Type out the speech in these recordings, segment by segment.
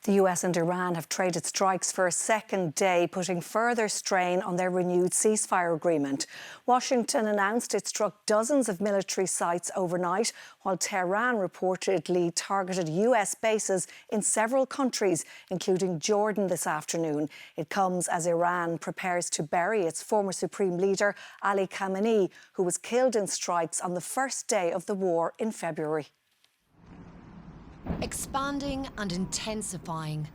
The US and Iran have traded strikes for a second day, putting further strain on their renewed ceasefire agreement. Washington announced it struck dozens of military sites overnight, while Tehran reportedly targeted US bases in several countries, including Jordan this afternoon. It comes as Iran prepares to bury its former Supreme Leader Ali Khamenei, who was killed in strikes on the first day of the war in February. Expanding and intensifying.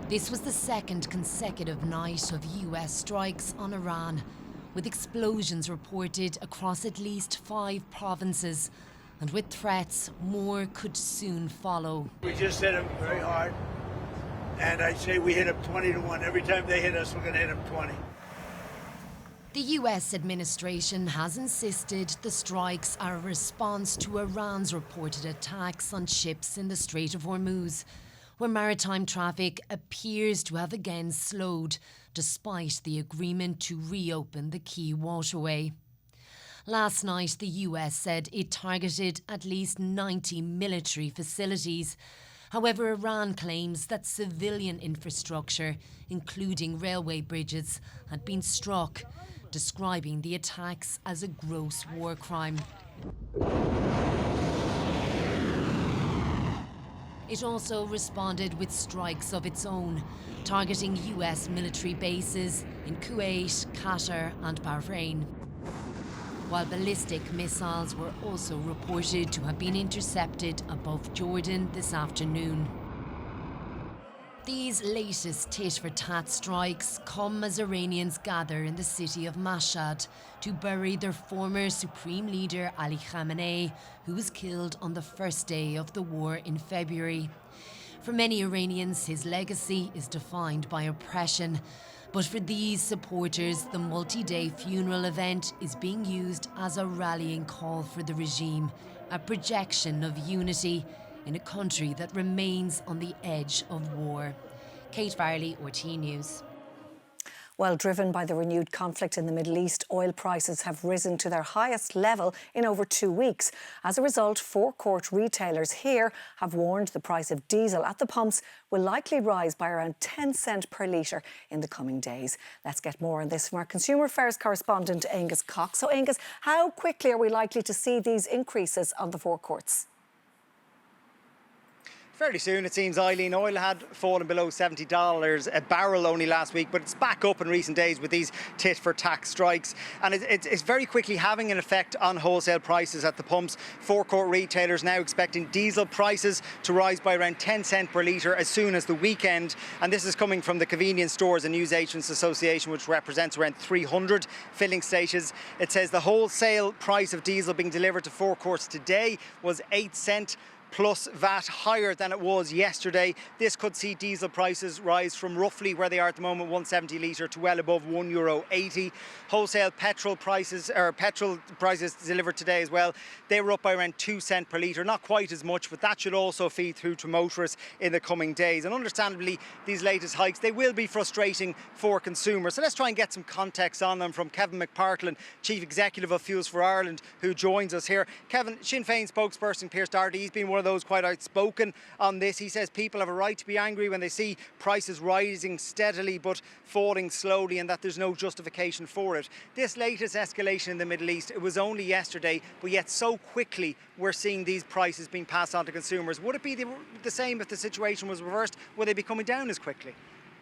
This was the second consecutive night of US strikes on Iran, with explosions reported across at least 5 provinces. And with threats, more could soon follow. We just hit them very hard, and I'd say we hit them 20-1. Every time they hit us, we're going to hit them 20. The US administration has insisted the strikes are a response to Iran's reported attacks on ships in the Strait of Hormuz, where maritime traffic appears to have again slowed, despite the agreement to reopen the key waterway. Last night, the US said it targeted at least 90 military facilities. However, Iran claims that civilian infrastructure, including railway bridges, had been struck, describing the attacks as a gross war crime. It also responded with strikes of its own, targeting US military bases in Kuwait, Qatar and Bahrain, while ballistic missiles were also reported to have been intercepted above Jordan this afternoon. These latest tit-for-tat strikes come as Iranians gather in the city of Mashhad to bury their former Supreme Leader Ali Khamenei, who was killed on the first day of the war in February. For many Iranians, his legacy is defined by oppression. But for these supporters, the multi-day funeral event is being used as a rallying call for the regime, a projection of unity in a country that remains on the edge of war. Kate Farley, RT News. Well, driven by the renewed conflict in the Middle East, oil prices have risen to their highest level in over 2 weeks. As a result, forecourt retailers here have warned the price of diesel at the pumps will likely rise by around 10 cents per litre in the coming days. Let's get more on this from our Consumer Affairs correspondent, Angus Cox. So, Angus, how quickly are we likely to see these increases on the forecourts? Fairly soon, it seems. Eileen, oil had fallen below $70 a barrel only last week, but it's back up in recent days with these tit-for-tat strikes. And it's very quickly having an effect on wholesale prices at the pumps. Forecourt retailers now expecting diesel prices to rise by around 10 cents per litre as soon as the weekend. And this is coming from the Convenience Stores and Newsagents Association, which represents around 300 filling stations. It says the wholesale price of diesel being delivered to forecourts today was 8 cents. Plus VAT higher than it was yesterday. This could see diesel prices rise from roughly where they are at the moment, 170 litre, to well above €1.80. Wholesale petrol prices delivered today as well, they were up by around 2 cents per litre. Not quite as much, but that should also feed through to motorists in the coming days. And understandably, these latest hikes, they will be frustrating for consumers. So let's try and get some context on them from Kevin McPartland, Chief Executive of Fuels for Ireland, who joins us here. Kevin, Sinn Féin spokesperson Pearse Doherty, he's been one of those quite outspoken on this. He says people have a right to be angry when they see prices rising steadily but falling slowly, and that there's no justification for it. This latest escalation in the Middle East, it was only yesterday, but yet so quickly we're seeing these prices being passed on to consumers. Would it be the same if the situation was reversed? Would they be coming down as quickly?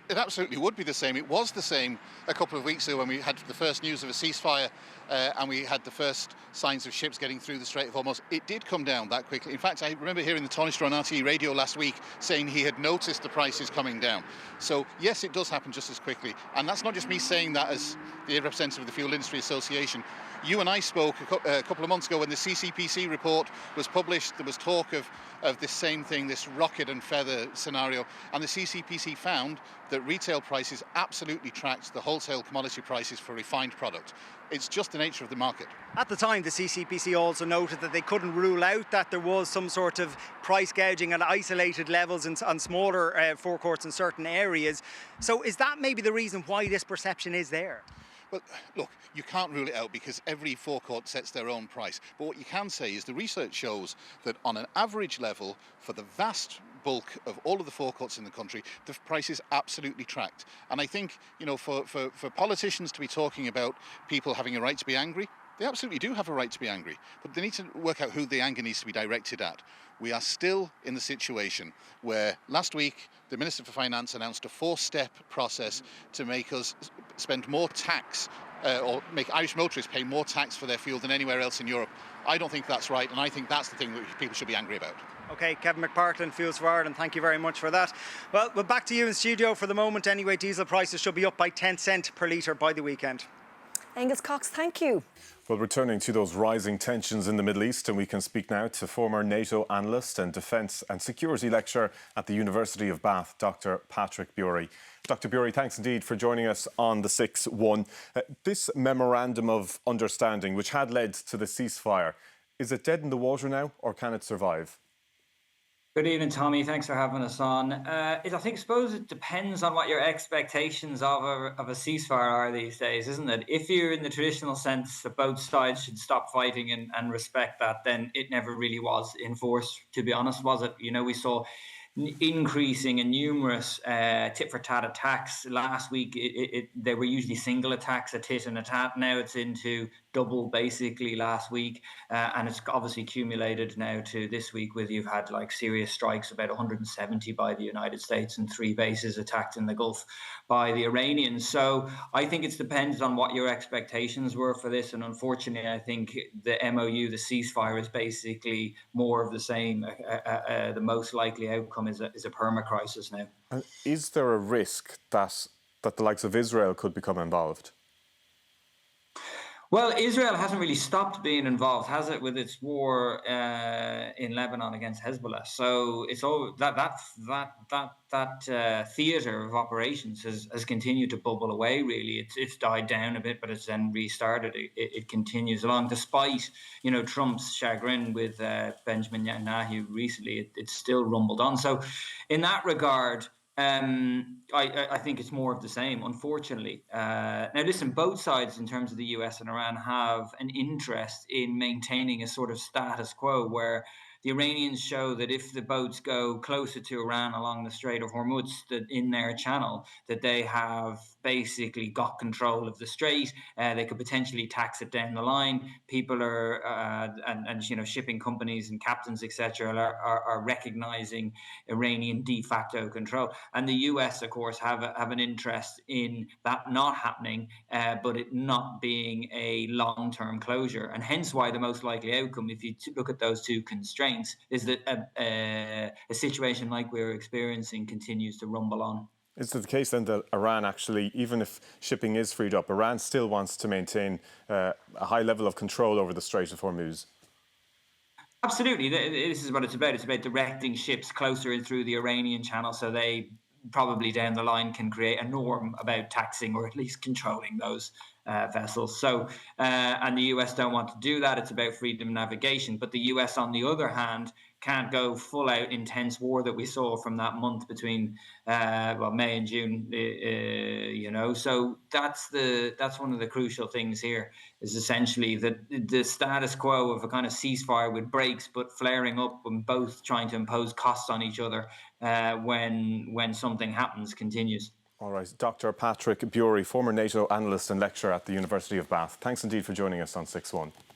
It absolutely would be the same. It was the same a couple of weeks ago when we had the first news of a ceasefire and we had the first signs of ships getting through the Strait of Hormuz. It did come down that quickly. In fact, I remember hearing the Tánaiste on RTE radio last week saying he had noticed the prices coming down. So yes, it does happen just as quickly. And that's not just me saying that as the representative of the Fuel Industry Association. You and I spoke a couple of months ago when the CCPC report was published. There was talk of this same thing, this rocket and feather scenario. And the CCPC found that retail prices absolutely tracked the wholesale commodity prices for refined product. It's just the nature of the market. At the time, the CCPC also noted that they couldn't rule out that there was some sort of price gouging at isolated levels on smaller forecourts in certain areas. So is that maybe the reason why this perception is there? Well, look, you can't rule it out because every forecourt sets their own price. But what you can say is the research shows that on an average level, for the vast bulk of all of the forecourts in the country, the price is absolutely tracked. And I think, for politicians to be talking about people having a right to be angry, they absolutely do have a right to be angry, but they need to work out who the anger needs to be directed at. We are still in the situation where last week the Minister for Finance announced a 4-step process to make us spend more tax or make Irish motorists pay more tax for their fuel than anywhere else in Europe. I don't think that's right, and I think that's the thing that people should be angry about. OK, Kevin McPartland, Fuels for Ireland, thank you very much for that. Well, we're back to you in studio for the moment anyway. Diesel prices should be up by 10 cents per litre by the weekend. Angus Cox, thank you. Well, returning to those rising tensions in the Middle East, and we can speak now to former NATO analyst and defence and security lecturer at the University of Bath, Dr. Patrick Bury. Dr. Bury, thanks indeed for joining us on the 6-1. This memorandum of understanding, which had led to the ceasefire, is it dead in the water now, or can it survive? Good evening, Tommy. Thanks for having us on. I suppose it depends on what your expectations of a ceasefire are these days, isn't it? If you're in the traditional sense that both sides should stop fighting and respect that, then it never really was in force, to be honest, was it? We saw increasing and numerous tit-for-tat attacks. Last week, they were usually single attacks, a tit and a tat. Now it's into double, basically, last week. And it's obviously accumulated now to this week, with you've had serious strikes, about 170 by the United States and 3 bases attacked in the Gulf by the Iranians. So I think it's dependent on what your expectations were for this. And unfortunately, I think the MOU, the ceasefire, is basically more of the same. The most likely outcome is a perma-crisis now. Is there a risk that the likes of Israel could become involved? Well, Israel hasn't really stopped being involved, has it, with its war in Lebanon against Hezbollah? So it's all that theatre of operations has continued to bubble away. Really, it's died down a bit, but it's then restarted. It continues along, despite Trump's chagrin with Benjamin Netanyahu recently. It's still rumbled on. So, in that regard, I think it's more of the same, unfortunately. Now, listen, both sides, in terms of the US and Iran, have an interest in maintaining a sort of status quo where the Iranians show that if the boats go closer to Iran along the Strait of Hormuz, that in their channel, that they have basically got control of the strait. They could potentially tax it down the line. People are, and shipping companies and captains, etc., are recognizing Iranian de facto control. And the US, of course, have an interest in that not happening, but it not being a long-term closure. And hence why the most likely outcome, if you look at those two constraints, is that a situation like we're experiencing continues to rumble on. Is it the case then that Iran actually, even if shipping is freed up, Iran still wants to maintain a high level of control over the Strait of Hormuz? Absolutely. This is what it's about. It's about directing ships closer in through the Iranian channel, so they probably down the line can create a norm about taxing or at least controlling those vessels. So, and the US don't want to do that. It's about freedom of navigation. But the US, on the other hand, can't go full out intense war that we saw from that month between May and June. So that's one of the crucial things here, is essentially that the status quo of a kind of ceasefire with breaks but flaring up and both trying to impose costs on each other when something happens continues. All right, Dr. Patrick Bury, former NATO analyst and lecturer at the University of Bath. Thanks indeed for joining us on 6-1.